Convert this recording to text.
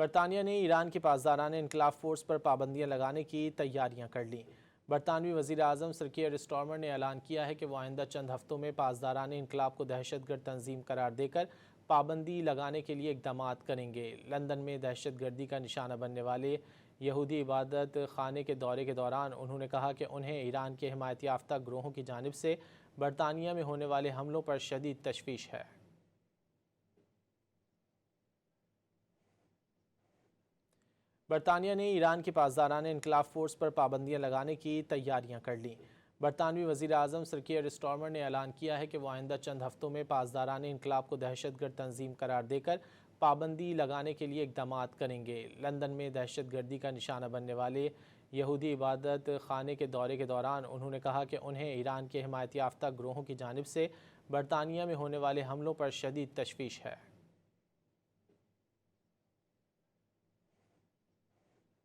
बरतानिया ने ईरान की पासदाराना इनकलाब फोर्स पर पाबंदियां लगाने की तैयारियां कर लीं। बरतानवी वज़ीर आज़म सर कीयर स्टारमर ने ऐलान किया है कि वह आइंदा चंद हफ्तों में पासदाराना इनकलाब को दहशतगर्द तंजीम करार देकर पाबंदी लगाने के लिए इकदाम करेंगे। लंदन में दहशत गर्दी का निशाना बनने वाले यहूदी इबादत खाने के दौरे के दौरान उन्होंने कहा कि उन्हें ईरान के हिमायत याफ्ता ग्रोहों की जानिब से बरतानिया में होने वाले हमलों पर शदीद तशवीश है। बरतानिया ने ईरान की पासदाराना इनकलाब फोर्स पर पाबंदियां लगाने की तैयारियां कर लीं। बरतानवी वज़ीर आज़म सर कीयर स्टारमर ने ऐलान किया है कि वह आइंदा चंद हफ्तों में पासदाराना इनकलाब को दहशतगर्द तंजीम करार देकर पाबंदी लगाने के लिए इकदाम करेंगे। लंदन में दहशत गर्दी का निशाना बनने वाले यहूदी इबादत खाने के दौरे के दौरान उन्होंने कहा कि उन्हें ईरान के हिमायत याफ्ता ग्रोहों की जानिब से बरतानिया में होने वाले हमलों पर शदीद तशवीश है।